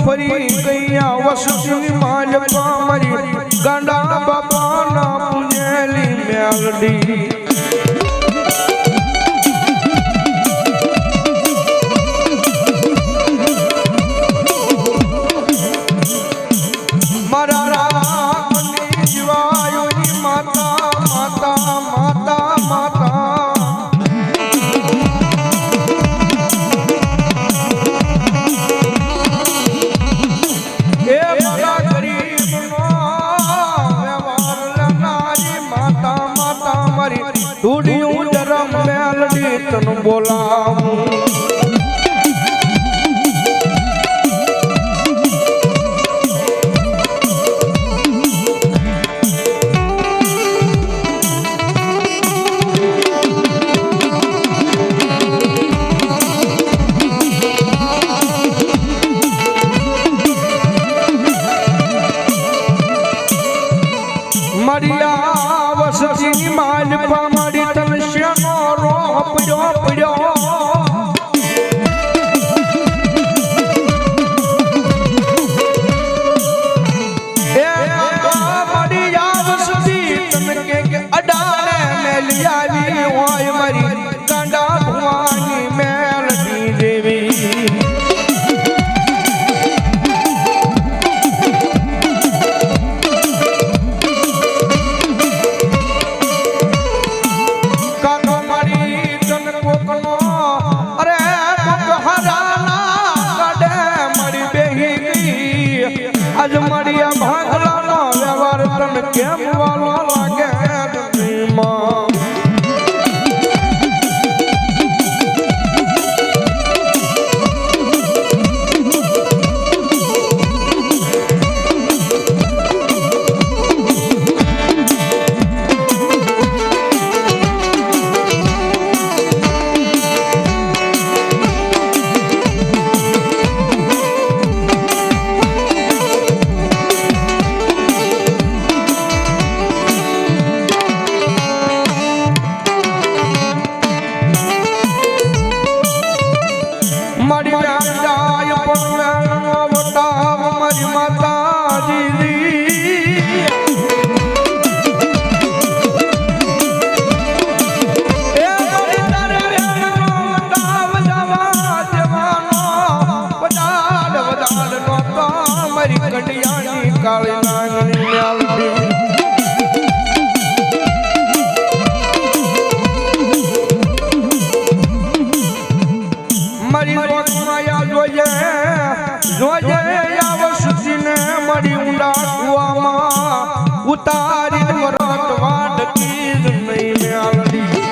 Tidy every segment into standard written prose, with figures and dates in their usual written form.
ફરી ગયા વસતી માલપા મારી ગાંડા બાપાના પૂજેલી મેલડી તન બોલાવું મરિયા વસતી માલપા મારી તન શ્યાનો પડ્યો પડ્યો એ મારી આવસતી તને કે અડાને મેલી આવી હોય મારી ગાંડા ભવાની મેલડી દેવી મરિયા ભાગલાનો વ્યવહાર તને કેમ વાલો લાગે દુનિયામાં ઉતારી વરત વાડકી જ નહીં મેળવી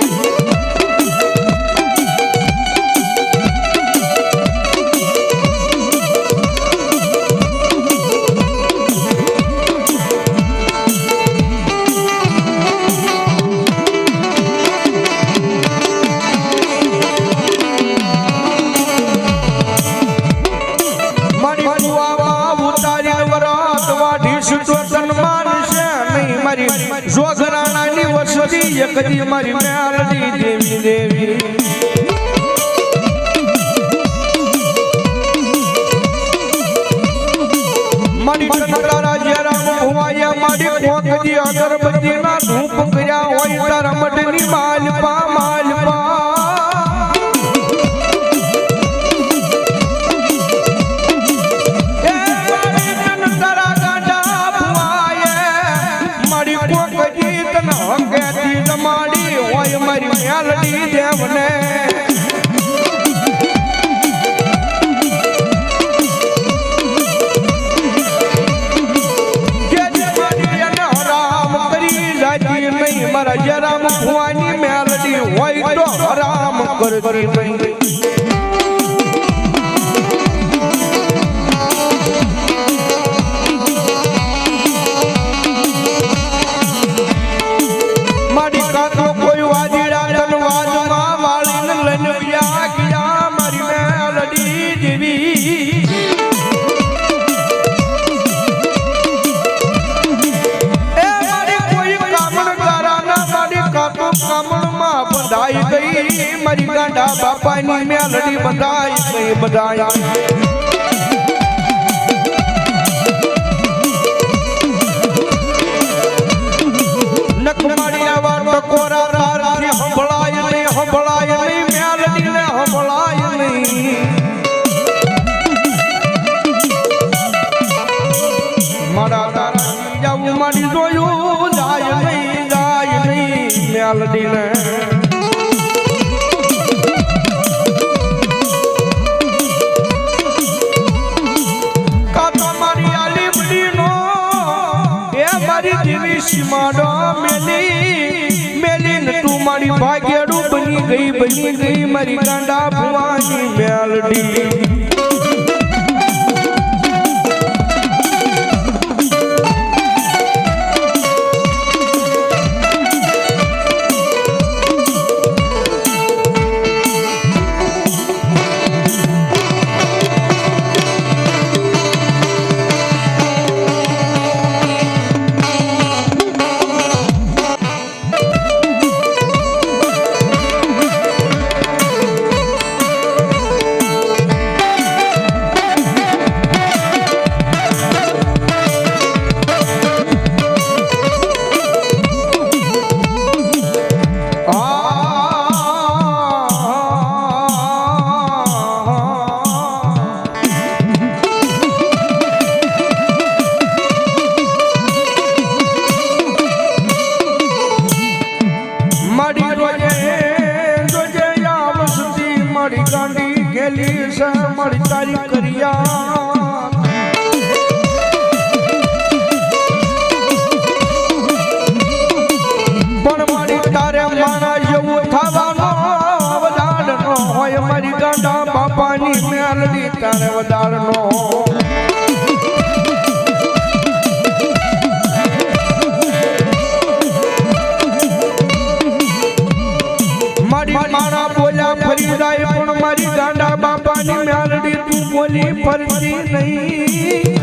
જોગરાણાની વસતી એકદી મારી મેલડી દેવી દેવી મારી કનકરા જેરામ ભુવાયા મારી કોકદી અગરબત્તીના ધૂપ કર્યા હોય તારા મઢની માલપા માલપા મારી હોય મારી મેલડી દેવને હરામ કરી જાતી નહીં મારા જરામ ભુવાની મેલડી હોય તો હરામ કરતી નહીં મારી ગાંડા બાપાની મેલડી બધાય કઈ બધાય ટકોરા તારથી સંભળાય નહીં મેલડીને સંભળાય નહીં મારા તારાથી જાવું મારી જોયું જાય નહીં મેલડીને સીમાડો મેલી તું મારી ભાગ્યડું બની ગઈ મારી ગાંડા ભુવાની મેલડી મારી ગાંડી ગેલી છે મારી તારી કરિયા પણ મારી તારે મારા જેવું થવાનો વદાડ નો હોય મારી ગાંડા બાપાની મેલડી તારે વદાડ નો મારા બોલ્યા ફરી જાય પણ મારી ગાંડા બાપાની મેલડી તું બોલી ફરતી નહીં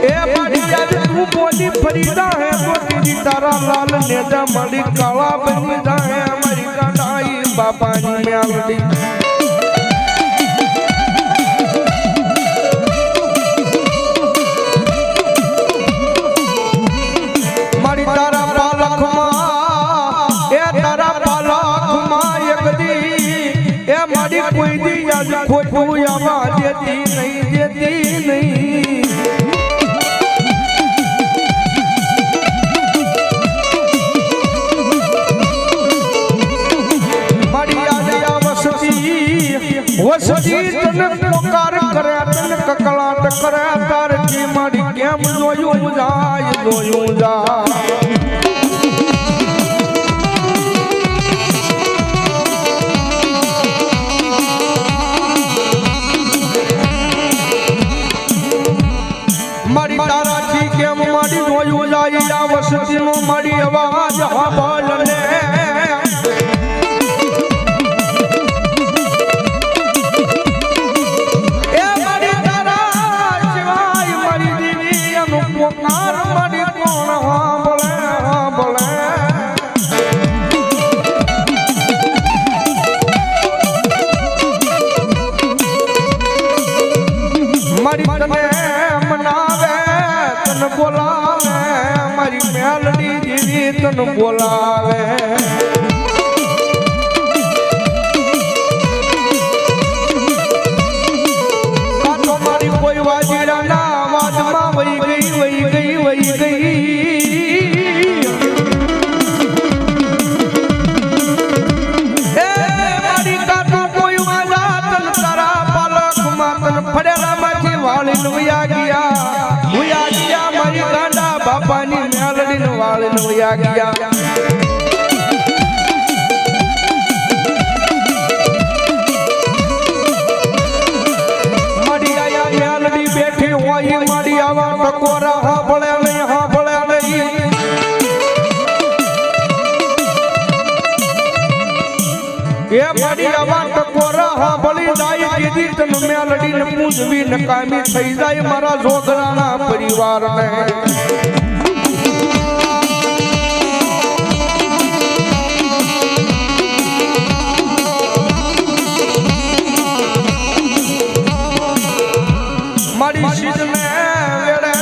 એ મારી યાદ તું બોલી ફરી જાય બોલી તારા લાલ નેજા મારી કાળા બની જાય મારી ગાંડા બાપાની મેલડી કોઈ દી યાદ ખોટું આવા દેતી નહીં મારી યાદ વસતી તને પોકાર કરે તને કકળાટ કરે તારથી મારી કેમ જોયું જાય મારી તારાથી કેમ મારી જોયું જાય આ વસતીનો મારી અવાજ સાંભળને એ મારી તારા સિવાય મારી દીવી એનો પોકાર મારી કોણ સાંભળે મારી તને બોલાવે મારી મેલડી જેવી તને બોલાવે કાતો મારી કોઈ વાજીરા ના વાદમાં વહી ગઈ એ મારી કાતો કોઈ વાજા તન તારા પાલકમાં તન ફડેલા માંથી વાળી લુયા ગયા મારી ગાંડા બાપાની મેલડી નો વાળી લુયા ગયા મારી આયા મેલડી બેઠી હોય મારી આવા ટકોરા સાંભળે નહીં એ મારી આવા ટકોરા સાંભળી જાય દીદી તને મેલડી ને પૂજવી નકામી થઈ જાય મારા જોગરાના પરિવારને મારી શીજને વેળે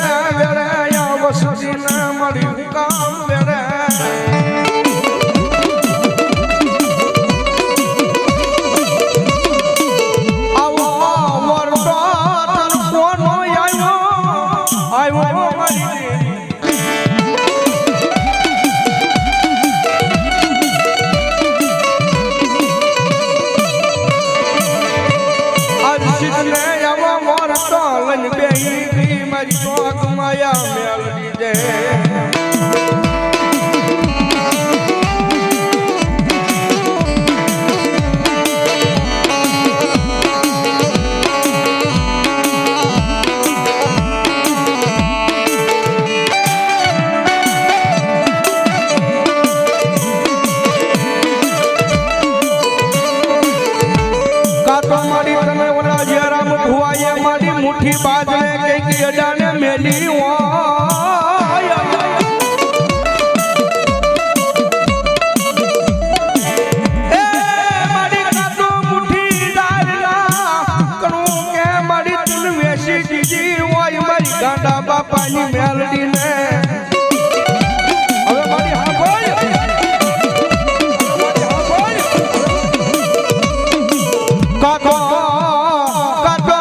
ડોશી દીદી હોય મારી ગાંડા બાપાની મેલડી ને હવે મારી હા બોલ કાકો કાકો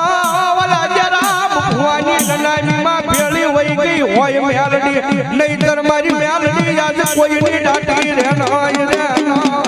વાલા જરા ભવાની નનાની માં ભેળી વઈ ગઈ હોય મેલડી નહીતર મારી મેલડી આજ કોઈની દાટી રે ના